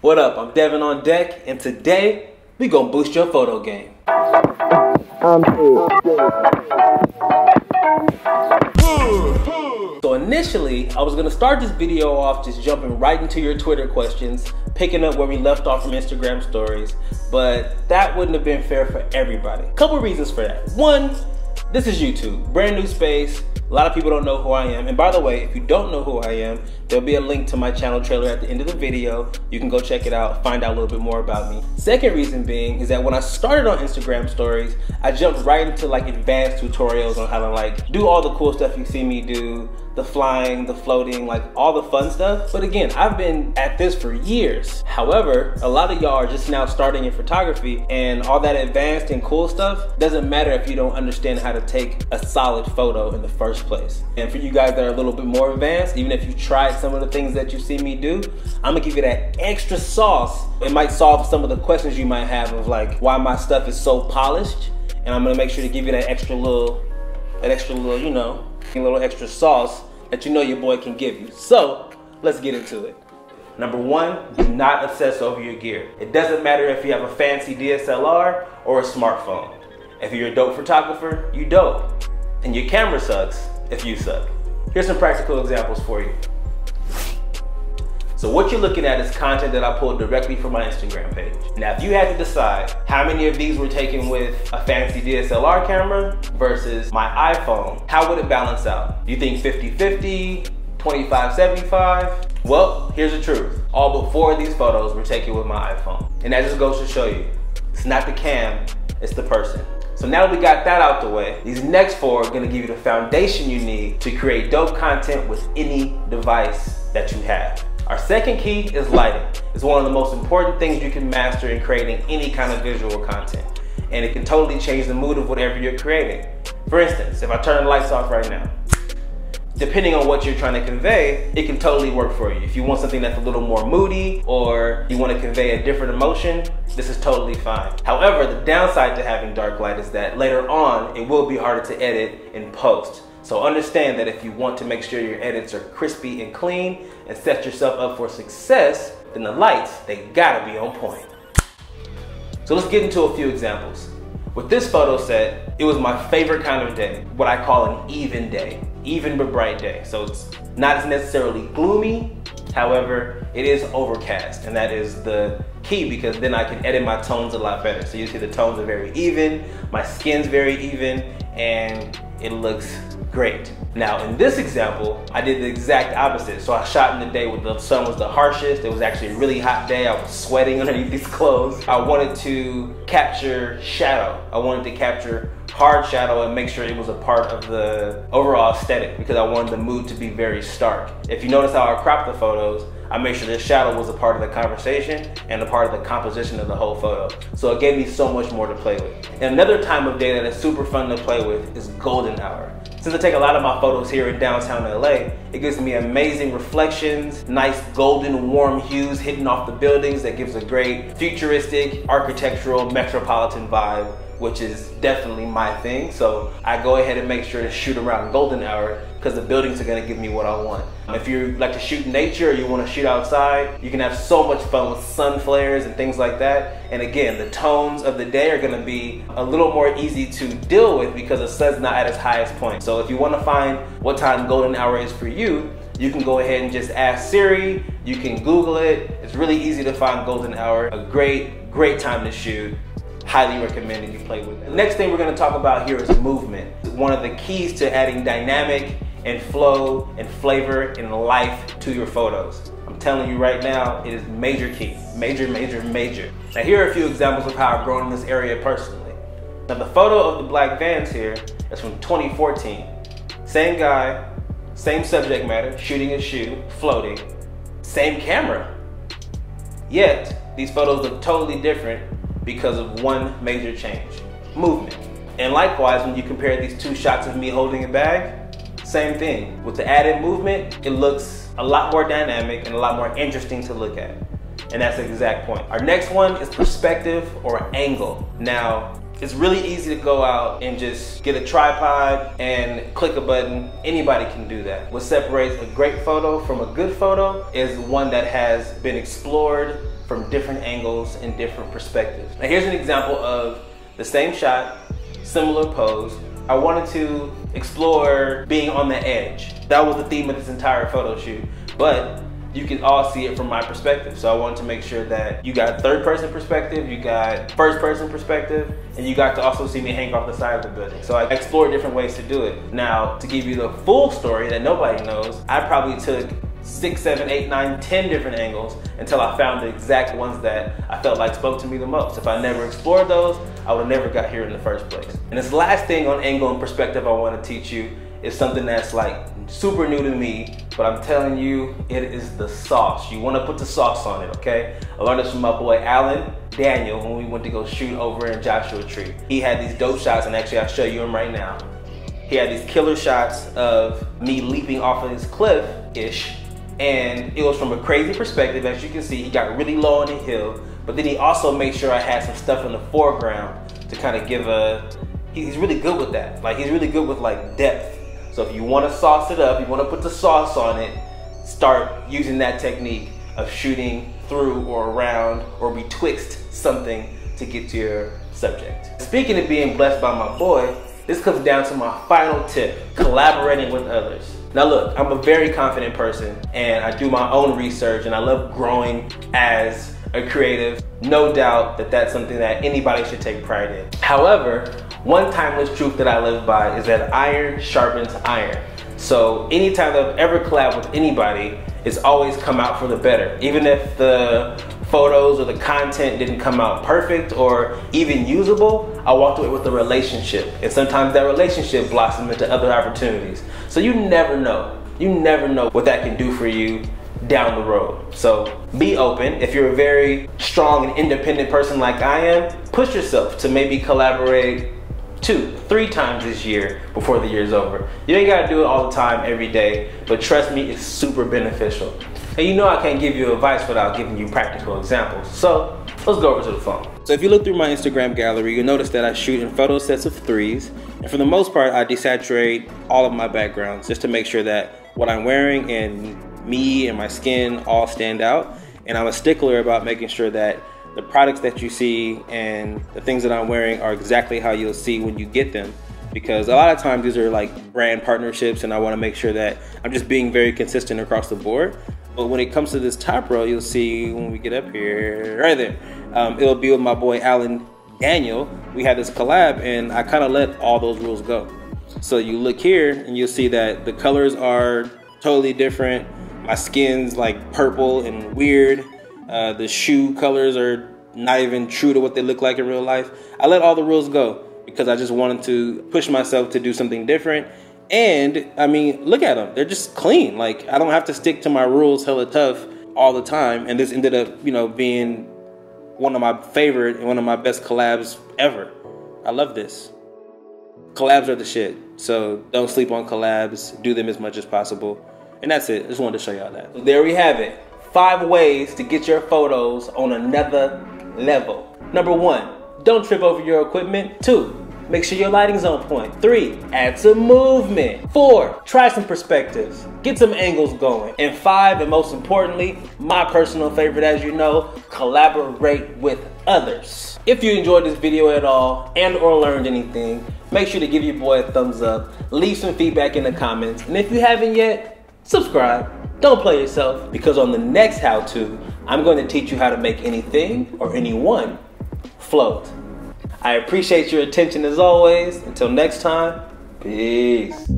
What up? I'm DevanOnDeck, and today we gonna boost your photo game. So initially, I was gonna start this video off just jumping right into your Twitter questions, picking up where we left off from Instagram stories, but that wouldn't have been fair for everybody. Couple reasons for that. One, this is YouTube, brand new space. A lot of people don't know who I am. And by the way, if you don't know who I am, there'll be a link to my channel trailer at the end of the video. You can go check it out, find out a little bit more about me. Second reason being is that when I started on Instagram stories, I jumped right into like advanced tutorials on how to like do all the cool stuff you see me do, the flying, the floating, like all the fun stuff. But again, I've been at this for years. However, a lot of y'all are just now starting in photography, and all that advanced and cool stuff doesn't matter if you don't understand how to take a solid photo in the first place. And for you guys that are a little bit more advanced, even if you tried some of the things that you see me do, I'm gonna give you that extra sauce. It might solve some of the questions you might have of like why my stuff is so polished, and I'm gonna make sure to give you that extra little, you know, a little extra sauce that you know your boy can give you. So let's get into it. Number one, do not obsess over your gear. It doesn't matter if you have a fancy DSLR or a smartphone. If you're a dope photographer, you dope. And your camera sucks if you suck. Here's some practical examples for you. So what you're looking at is content that I pulled directly from my Instagram page. Now, if you had to decide how many of these were taken with a fancy DSLR camera versus my iPhone, how would it balance out? You think 50-50, 25-75? Well, here's the truth. All but 4 of these photos were taken with my iPhone. And that just goes to show you, it's not the cam, it's the person. So now that we got that out the way, these next 4 are gonna give you the foundation you need to create dope content with any device that you have. Our second key is lighting. It's one of the most important things you can master in creating any kind of visual content. And it can totally change the mood of whatever you're creating. For instance, if I turn the lights off right now, depending on what you're trying to convey, it can totally work for you. If you want something that's a little more moody, or you want to convey a different emotion, this is totally fine. However, the downside to having dark light is that later on, it will be harder to edit in post. So understand that if you want to make sure your edits are crispy and clean and set yourself up for success, then the lights, they gotta be on point. So let's get into a few examples. With this photo set, it was my favorite kind of day, what I call an even day, even but bright day. So it's not necessarily gloomy, however, it is overcast, and that is the key because then I can edit my tones a lot better. So you see the tones are very even, my skin's very even, and it looks great. Now in this example, I did the exact opposite. So I shot in the day when the sun was the harshest. It was actually a really hot day. I was sweating underneath these clothes. I wanted to capture shadow. I wanted to capture hard shadow and make sure it was a part of the overall aesthetic because I wanted the mood to be very stark. If you notice how I cropped the photos, I made sure the shadow was a part of the conversation and a part of the composition of the whole photo. So it gave me so much more to play with. And another time of day that is super fun to play with is golden hour. Since I take a lot of my photos here in downtown LA, it gives me amazing reflections, nice golden warm hues hitting off the buildings that gives a great futuristic, architectural, metropolitan vibe, which is definitely my thing. So I go ahead and make sure to shoot around golden hour because the buildings are gonna give me what I want. If you like to shoot nature or you wanna shoot outside, you can have so much fun with sun flares and things like that. And again, the tones of the day are gonna be a little more easy to deal with because the sun's not at its highest point. So if you wanna find what time golden hour is for you, you can go ahead and just ask Siri, you can Google it. It's really easy to find golden hour, a great time to shoot. Highly recommended you play with it. The next thing we're gonna talk about here is movement. One of the keys to adding dynamic and flow and flavor and life to your photos. I'm telling you right now, it is major key. Major. Now here are a few examples of how I've grown in this area personally. Now the photo of the black Vans here is from 2014. Same guy, same subject matter, shooting a shoe, floating, same camera. Yet, these photos look totally different because of one major change, movement. And likewise, when you compare these 2 shots of me holding a bag, same thing. With the added movement, it looks a lot more dynamic and a lot more interesting to look at. And that's the exact point. Our next one is perspective or angle. Now, it's really easy to go out and just get a tripod and click a button. Anybody can do that. What separates a great photo from a good photo is one that has been explored from different angles and different perspectives. Now here's an example of the same shot, similar pose. I wanted to explore being on the edge. That was the theme of this entire photo shoot, but you can all see it from my perspective. So I wanted to make sure that you got third person perspective, you got first person perspective, and you got to also see me hang off the side of the building. So I explored different ways to do it. Now, to give you the full story that nobody knows, I probably took 6, 7, 8, 9, 10 different angles until I found the exact ones that I felt like spoke to me the most. If I never explored those, I would have never got here in the first place. And this last thing on angle and perspective I want to teach you is something that's like super new to me, but I'm telling you, it is the sauce. You want to put the sauce on it, okay? I learned this from my boy Alan Daniel when we went to go shoot over in Joshua Tree. He had these dope shots, and actually I'll show you them right now. He had these killer shots of me leaping off of this cliff-ish, and it was from a crazy perspective. As you can see, he got really low on the hill, but then he also made sure I had some stuff in the foreground to kind of give a, he's really good with that. Like, he's really good with like depth. So if you want to sauce it up, you want to put the sauce on it, start using that technique of shooting through or around or betwixt something to get to your subject. Speaking of being blessed by my boy, this comes down to my final tip: collaborating with others. Now look, I'm a very confident person and I do my own research and I love growing as a creative. No doubt that that's something that anybody should take pride in. However, one timeless truth that I live by is that iron sharpens iron. So anytime I've ever collabed with anybody, it's always come out for the better. Even if the photos or the content didn't come out perfect or even usable, I walked away with a relationship. And sometimes that relationship blossomed into other opportunities. So you never know. You never know what that can do for you down the road. So be open. If you're a very strong and independent person like I am, push yourself to maybe collaborate 2, 3 times this year before the year's over. You ain't gotta do it all the time, every day, but trust me, it's super beneficial. And you know I can't give you advice without giving you practical examples. So let's go over to the phone. So if you look through my Instagram gallery, you'll notice that I shoot in photo sets of 3s. And for the most part, I desaturate all of my backgrounds just to make sure that what I'm wearing and me and my skin all stand out. And I'm a stickler about making sure that the products that you see and the things that I'm wearing are exactly how you'll see when you get them. Because a lot of times these are like brand partnerships and I want to make sure that I'm just being very consistent across the board. But when it comes to this top row, you'll see when we get up here, right there, it'll be with my boy Alan Daniel. We had this collab and I kind of let all those rules go. So you look here and you'll see that the colors are totally different. My skin's like purple and weird. The shoe colors are not even true to what they look like in real life. I let all the rules go because I just wanted to push myself to do something different. And I mean, look at them. They're just clean. Like, I don't have to stick to my rules hella tough all the time. And this ended up, you know, being one of my favorite and one of my best collabs ever. I love this. Collabs are the shit. So don't sleep on collabs. Do them as much as possible. And that's it. I just wanted to show y'all that. So there we have it. 5 ways to get your photos on another level. Number 1, don't trip over your equipment. 2, make sure your lighting's on point. 3, add some movement. 4, try some perspectives. Get some angles going. And 5, and most importantly, my personal favorite, as you know, collaborate with others. If you enjoyed this video at all and or learned anything, make sure to give your boy a thumbs up, leave some feedback in the comments, and if you haven't yet, subscribe. Don't play yourself, because on the next how-to, I'm going to teach you how to make anything or anyone float. I appreciate your attention as always. Until next time, peace.